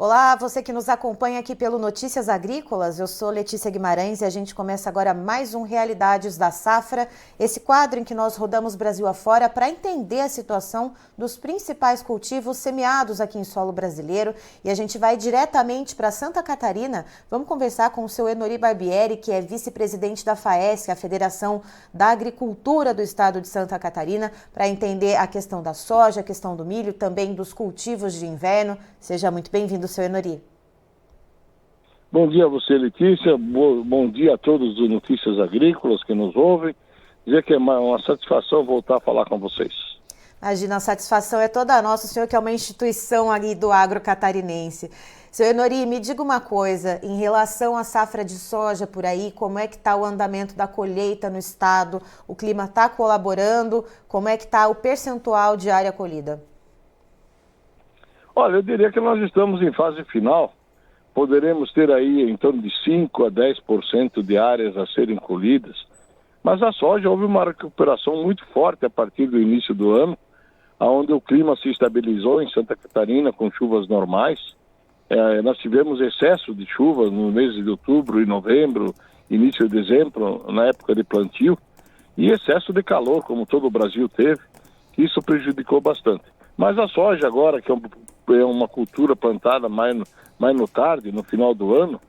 Olá, você que nos acompanha aqui pelo Notícias Agrícolas, eu sou Letícia Guimarães e a gente começa agora mais um Realidades da Safra, esse quadro em que nós rodamos Brasil afora para entender a situação dos principais cultivos semeados aqui em solo brasileiro, e a gente vai diretamente para Santa Catarina. Vamos conversar com o seu Enori Barbieri, que é vice-presidente da FAESC, a Federação da Agricultura do Estado de Santa Catarina, para entender a questão da soja, a questão do milho, também dos cultivos de inverno. Seja muito bem-vindo, seu Enori. Bom dia a você, Letícia. Bom dia a todos do Notícias Agrícolas que nos ouvem. Dizer que é uma satisfação voltar a falar com vocês. Imagina, a satisfação é toda nossa, o senhor que é uma instituição ali do agro catarinense. Seu Enori, me diga uma coisa, em relação à safra de soja por aí, como é que está o andamento da colheita no estado? O clima está colaborando? Como é que está o percentual de área colhida? Olha, eu diria que nós estamos em fase final. Poderemos ter aí em torno de 5 a 10% de áreas a serem colhidas. Mas a soja houve uma recuperação muito forte a partir do início do ano, onde o clima se estabilizou em Santa Catarina com chuvas normais. Nós tivemos excesso de chuvas no mês de outubro e novembro, início de dezembro, na época de plantio, e excesso de calor, como todo o Brasil teve. Isso prejudicou bastante. Mas a soja agora, que é uma cultura plantada mais no tarde, no final do ano,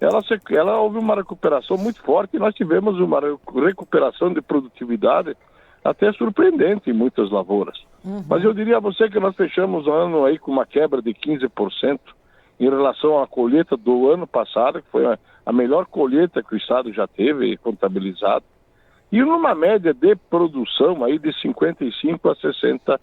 ela houve uma recuperação muito forte e nós tivemos uma recuperação de produtividade até surpreendente em muitas lavouras. Mas eu diria a você que nós fechamos o ano aí com uma quebra de 15% em relação à colheita do ano passado, que foi a melhor colheita que o Estado já teve contabilizado, e numa média de produção aí de 55 a 60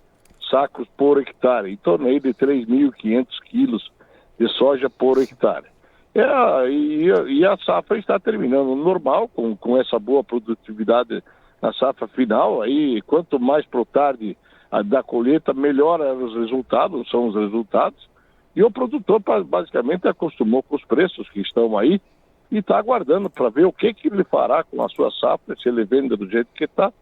sacos por hectare, em torno aí de 3.500 quilos de soja por hectare. E a safra está terminando normal, com essa boa produtividade na safra final. Aí, quanto mais pro tarde da colheita, melhor são os resultados. E o produtor basicamente acostumou com os preços que estão aí e está aguardando para ver o que ele fará com a sua safra, se ele vende do jeito que está.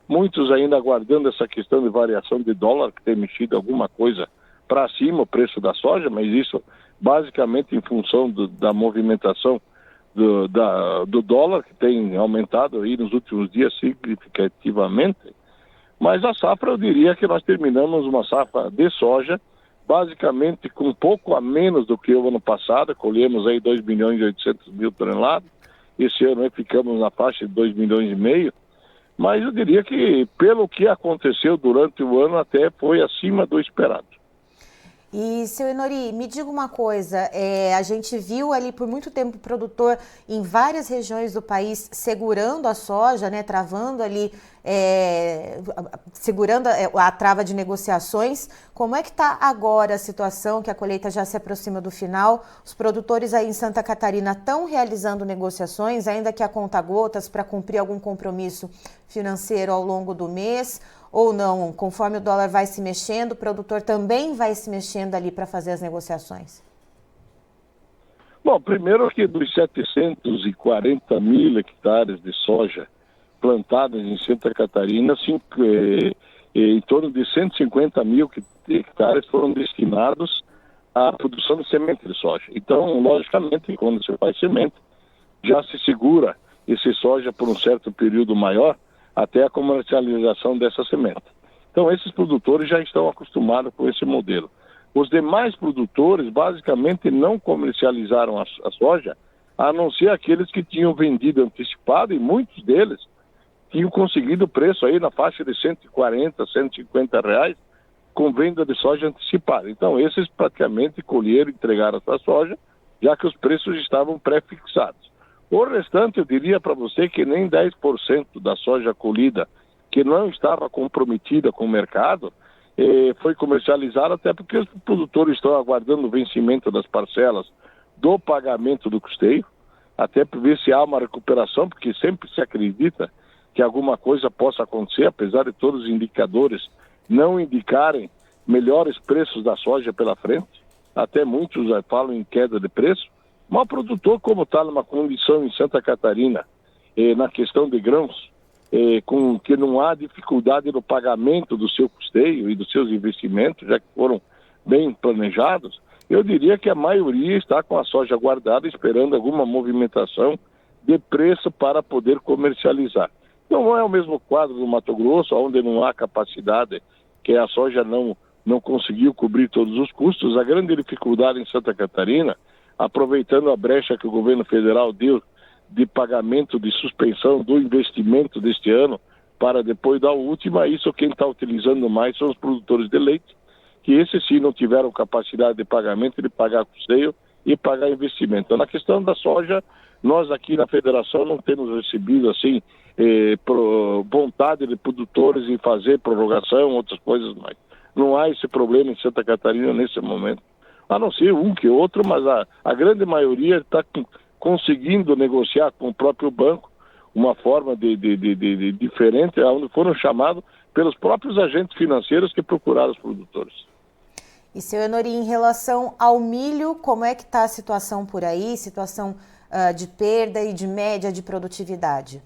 Muitos ainda aguardando essa questão de variação de dólar, que tem mexido alguma coisa para cima o preço da soja, mas isso basicamente em função da movimentação do dólar, que tem aumentado aí nos últimos dias significativamente. Mas a safra, eu diria que nós terminamos uma safra de soja, basicamente com um pouco a menos do que o ano passado, colhemos aí 2 milhões e 800 mil toneladas, esse ano aí ficamos na faixa de 2 milhões e meio, mas eu diria que, pelo que aconteceu durante o ano, até foi acima do esperado. E, seu Enori, me diga uma coisa, a gente viu ali por muito tempo o produtor em várias regiões do país segurando a soja, né, travando ali, segurando a trava de negociações. Como é que está agora a situação, que a colheita já se aproxima do final? Os produtores aí em Santa Catarina estão realizando negociações, ainda que a conta-gotas, para cumprir algum compromisso financeiro ao longo do mês? Ou não, conforme o dólar vai se mexendo, o produtor também vai se mexendo ali para fazer as negociações? Bom, primeiro que dos 740 mil hectares de soja plantados em Santa Catarina, em torno de 150 mil hectares foram destinados à produção de semente de soja. Então, logicamente, quando se faz semente, já se segura esse soja por um certo período maior, até a comercialização dessa semente. Então, esses produtores já estão acostumados com esse modelo. Os demais produtores, basicamente, não comercializaram a soja, a não ser aqueles que tinham vendido antecipado, e muitos deles tinham conseguido preço aí na faixa de 140, 150 reais, com venda de soja antecipada. Então, esses praticamente colheram e entregaram a sua soja, já que os preços estavam pré-fixados. O restante, eu diria para você que nem 10% da soja colhida, que não estava comprometida com o mercado, foi comercializada, até porque os produtores estão aguardando o vencimento das parcelas do pagamento do custeio, até para ver se há uma recuperação, porque sempre se acredita que alguma coisa possa acontecer, apesar de todos os indicadores não indicarem melhores preços da soja pela frente, até muitos falam em queda de preço. Mas o produtor, como está numa condição em Santa Catarina, na questão de grãos, com que não há dificuldade no pagamento do seu custeio e dos seus investimentos, já que foram bem planejados, eu diria que a maioria está com a soja guardada, esperando alguma movimentação de preço para poder comercializar. Então não é o mesmo quadro do Mato Grosso, onde não há capacidade, que a soja não conseguiu cobrir todos os custos. A grande dificuldade em Santa Catarina, aproveitando a brecha que o governo federal deu de pagamento de suspensão do investimento deste ano para depois da última, isso quem está utilizando mais são os produtores de leite, que esses sim não tiveram capacidade de pagamento, de pagar custeio e pagar investimento. Então, na questão da soja, nós aqui na federação não temos recebido assim vontade de produtores em fazer prorrogação, outras coisas mais. Não há esse problema em Santa Catarina nesse momento. A não ser um que outro, mas a grande maioria está conseguindo negociar com o próprio banco uma forma de diferente, onde foram chamados pelos próprios agentes financeiros que procuraram os produtores. E, seu Enori, em relação ao milho, como é que está a situação por aí? Situação de perda e de média de produtividade?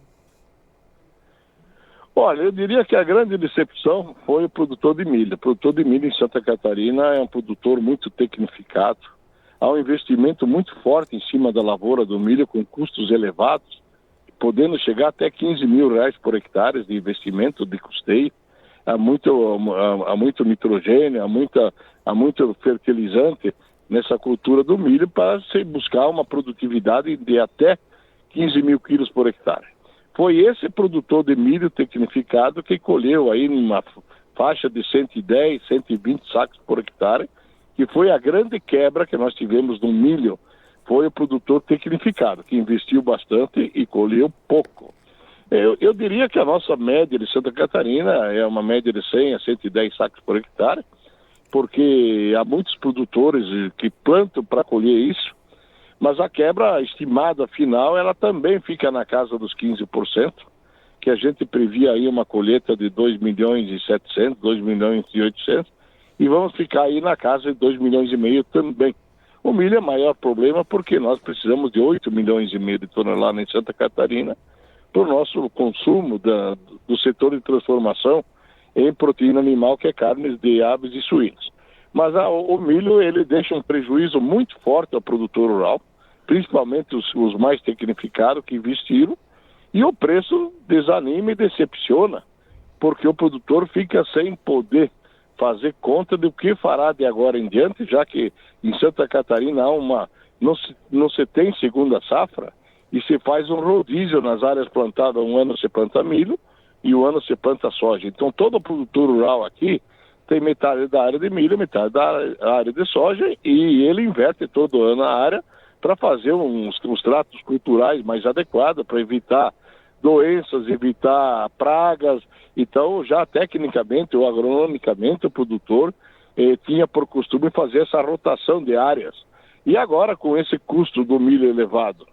Olha, eu diria que a grande decepção foi o produtor de milho. O produtor de milho em Santa Catarina é um produtor muito tecnificado. Há um investimento muito forte em cima da lavoura do milho, com custos elevados, podendo chegar até R$15.000 por hectare de investimento, de custeio. Há muito nitrogênio, há muito fertilizante nessa cultura do milho para se buscar uma produtividade de até 15 mil quilos por hectare. Foi esse produtor de milho tecnificado que colheu aí numa faixa de 110, 120 sacos por hectare, que foi a grande quebra que nós tivemos no milho. Foi o produtor tecnificado, que investiu bastante e colheu pouco. Eu diria que a nossa média de Santa Catarina é uma média de 100 a 110 sacos por hectare, porque há muitos produtores que plantam para colher isso, mas a quebra estimada final, ela também fica na casa dos 15%, que a gente previa aí uma colheita de 2 milhões e 700, 2 milhões e 800, e vamos ficar aí na casa de 2 milhões e meio também. O milho é o maior problema porque nós precisamos de 8 milhões e meio de toneladas em Santa Catarina para o nosso consumo do setor de transformação em proteína animal, que é carnes de aves e suínos. Mas o milho, ele deixa um prejuízo muito forte ao produtor rural, principalmente os mais tecnificados que investiram, e o preço desanima e decepciona, porque o produtor fica sem poder fazer conta do que fará de agora em diante, já que em Santa Catarina não se tem segunda safra, e se faz um rodízio nas áreas plantadas. Um ano se planta milho e um ano se planta soja. Então todo produtor rural aqui tem metade da área de milho, metade da área de soja, e ele inverte todo ano a área para fazer uns tratos culturais mais adequados, para evitar doenças, evitar pragas. Então, já tecnicamente ou agronomicamente, o produtor tinha por costume fazer essa rotação de áreas. E agora, com esse custo do milho elevado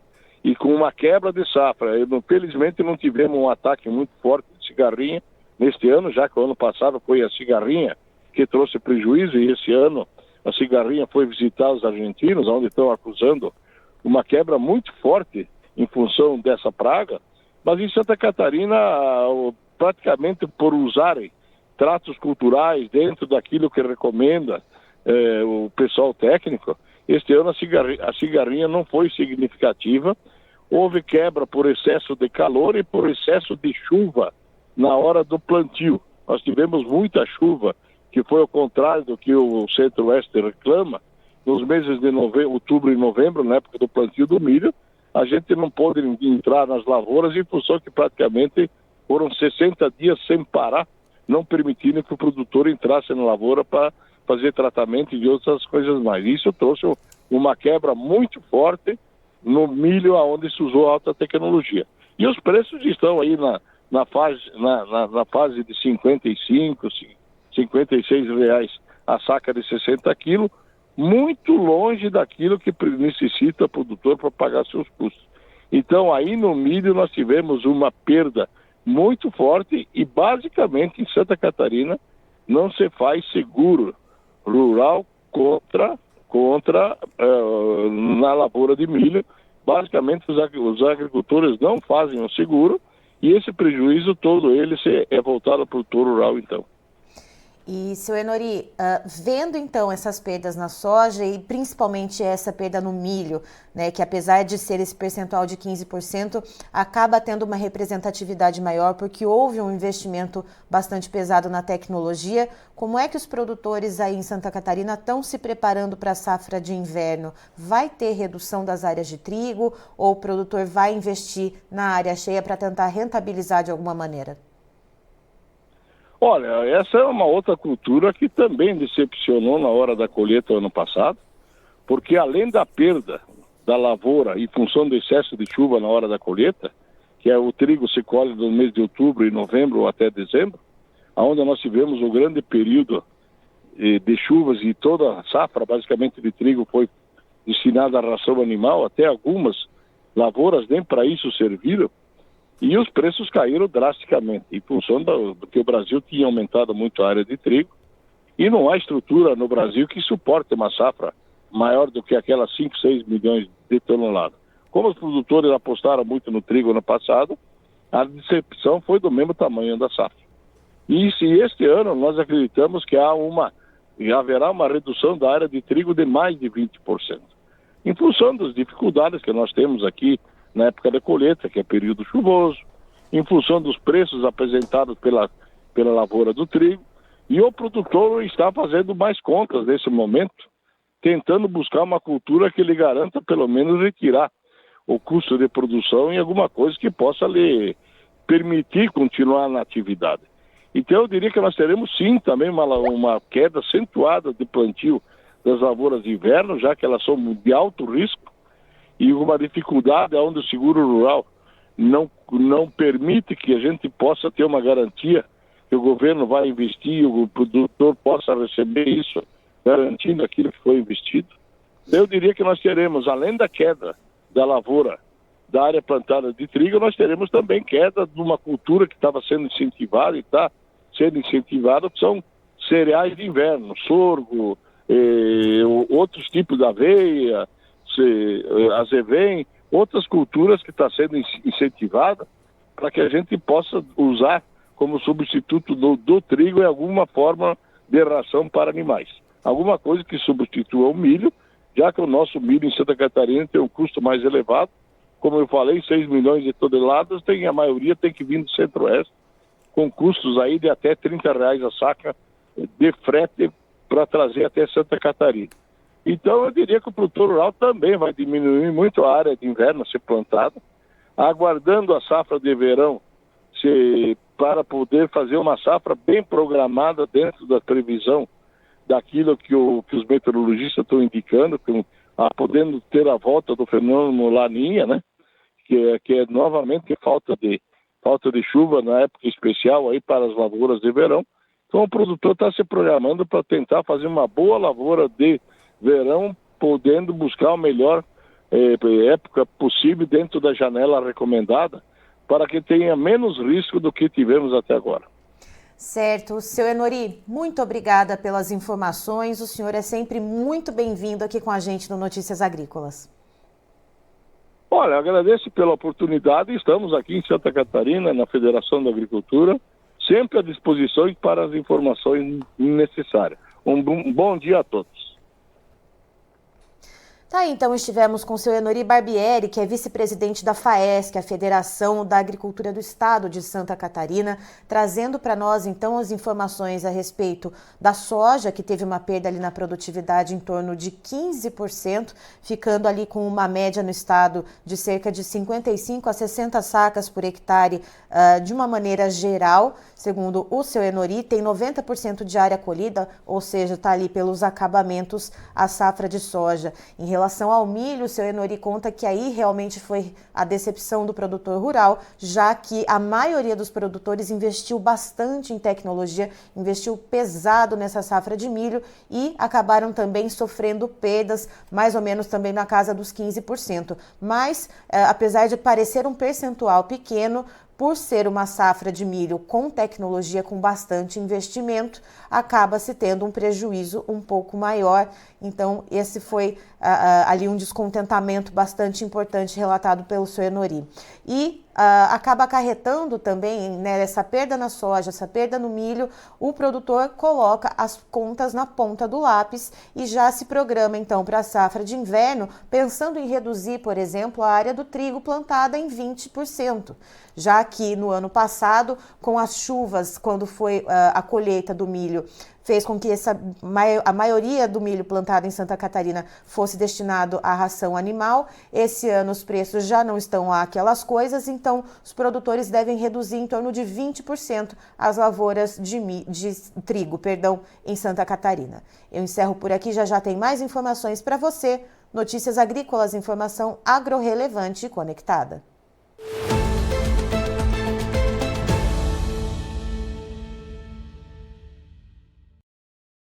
e com uma quebra de safra, felizmente não tivemos um ataque muito forte de cigarrinha neste ano, já que o ano passado foi a cigarrinha que trouxe prejuízo, e esse ano a cigarrinha foi visitar os argentinos, onde estão acusando uma quebra muito forte em função dessa praga. Mas em Santa Catarina, praticamente por usarem tratos culturais dentro daquilo que recomenda o pessoal técnico, este ano a cigarrinha não foi significativa. Houve quebra por excesso de calor e por excesso de chuva na hora do plantio. Nós tivemos muita chuva, que foi ao contrário do que o Centro-Oeste reclama. Nos meses de outubro e novembro, na época do plantio do milho, a gente não pôde entrar nas lavouras em função que praticamente foram 60 dias sem parar, não permitindo que o produtor entrasse na lavoura para fazer tratamento e outras coisas mais. Isso trouxe uma quebra muito forte no milho, onde se usou alta tecnologia. E os preços estão aí na fase de 55, 56 reais a saca de 60 quilos, muito longe daquilo que necessita o produtor para pagar seus custos. Então, aí no milho nós tivemos uma perda muito forte e, basicamente, em Santa Catarina não se faz seguro rural na lavoura de milho. Basicamente, os agricultores não fazem o seguro, e esse prejuízo todo ele é voltado ao produtor rural, então. E, seu Enori, vendo então essas perdas na soja e principalmente essa perda no milho, né, que apesar de ser esse percentual de 15%, acaba tendo uma representatividade maior porque houve um investimento bastante pesado na tecnologia, como é que os produtores aí em Santa Catarina estão se preparando para a safra de inverno? Vai ter redução das áreas de trigo ou o produtor vai investir na área cheia para tentar rentabilizar de alguma maneira? Olha, essa é uma outra cultura que também decepcionou na hora da colheita ano passado, porque além da perda da lavoura em função do excesso de chuva na hora da colheita, que é o trigo se colhe no mês de outubro e novembro até dezembro, onde nós tivemos um grande período de chuvas e toda a safra basicamente de trigo foi destinada à ração animal, até algumas lavouras nem para isso serviram, e os preços caíram drasticamente, em função do que o Brasil tinha aumentado muito a área de trigo, e não há estrutura no Brasil que suporte uma safra maior do que aquelas 5, 6 milhões de toneladas. Como os produtores apostaram muito no trigo ano passado, a decepção foi do mesmo tamanho da safra. E se este ano nós acreditamos que haverá uma redução da área de trigo de mais de 20%. Em função das dificuldades que nós temos aqui na época da colheita, que é período chuvoso, em função dos preços apresentados pela lavoura do trigo, e o produtor está fazendo mais contas nesse momento, tentando buscar uma cultura que lhe garanta pelo menos retirar o custo de produção em alguma coisa que possa lhe permitir continuar na atividade. Então eu diria que nós teremos sim também uma queda acentuada de plantio das lavouras de inverno, já que elas são de alto risco, e uma dificuldade onde o seguro rural não permite que a gente possa ter uma garantia que o governo vai investir, o produtor possa receber isso, garantindo aquilo que foi investido. Eu diria que nós teremos, além da queda da lavoura da área plantada de trigo, nós teremos também queda de uma cultura que estava sendo incentivada e está sendo incentivada, que são cereais de inverno, sorgo, outros tipos de aveia, azevém, outras culturas que estão sendo incentivadas para que a gente possa usar como substituto do trigo em alguma forma de ração para animais. Alguma coisa que substitua o milho, já que o nosso milho em Santa Catarina tem um custo mais elevado. Como eu falei, 6 milhões de toneladas, a maioria tem que vir do Centro-Oeste, com custos aí de até R$30 a saca de frete para trazer até Santa Catarina. Então eu diria que o produtor rural também vai diminuir muito a área de inverno a ser plantada, aguardando a safra de verão para poder fazer uma safra bem programada dentro da previsão daquilo que os meteorologistas estão indicando, podendo ter a volta do fenômeno Laninha, né? Que é novamente falta de chuva na época especial aí para as lavouras de verão. Então o produtor está se programando para tentar fazer uma boa lavoura de verão, podendo buscar a melhor época possível dentro da janela recomendada, para que tenha menos risco do que tivemos até agora. Certo. Seu Enori, muito obrigada pelas informações. O senhor é sempre muito bem-vindo aqui com a gente no Notícias Agrícolas. Olha, agradeço pela oportunidade. Estamos aqui em Santa Catarina, na Federação da Agricultura, sempre à disposição para as informações necessárias. Um bom dia a todos. Tá, então estivemos com o seu Enori Barbieri, que é vice-presidente da FAESC, a Federação da Agricultura do Estado de Santa Catarina, trazendo para nós então as informações a respeito da soja, que teve uma perda ali na produtividade em torno de 15%, ficando ali com uma média no estado de cerca de 55 a 60 sacas por hectare de uma maneira geral. Segundo o seu Enori, tem 90% de área colhida, ou seja, está ali pelos acabamentos a safra de soja. Em relação ao milho, o seu Enori conta que aí realmente foi a decepção do produtor rural, já que a maioria dos produtores investiu bastante em tecnologia, investiu pesado nessa safra de milho e acabaram também sofrendo perdas, mais ou menos também na casa dos 15%. Mas, apesar de parecer um percentual pequeno, por ser uma safra de milho com tecnologia, com bastante investimento, acaba se tendo um prejuízo um pouco maior. Então, esse foi ali um descontentamento bastante importante relatado pelo seu Enori. E acaba acarretando também, né, essa perda na soja, essa perda no milho. O produtor coloca as contas na ponta do lápis e já se programa então para a safra de inverno, pensando em reduzir, por exemplo, a área do trigo plantada em 20%, já que no ano passado, com as chuvas, quando foi a colheita do milho, fez com que a maioria do milho plantado em Santa Catarina fosse destinado à ração animal. Esse ano os preços já não estão lá aquelas coisas, então os produtores devem reduzir em torno de 20% as lavouras de trigo, em Santa Catarina. Eu encerro por aqui, já tem mais informações para você. Notícias Agrícolas, informação agro-relevante e conectada.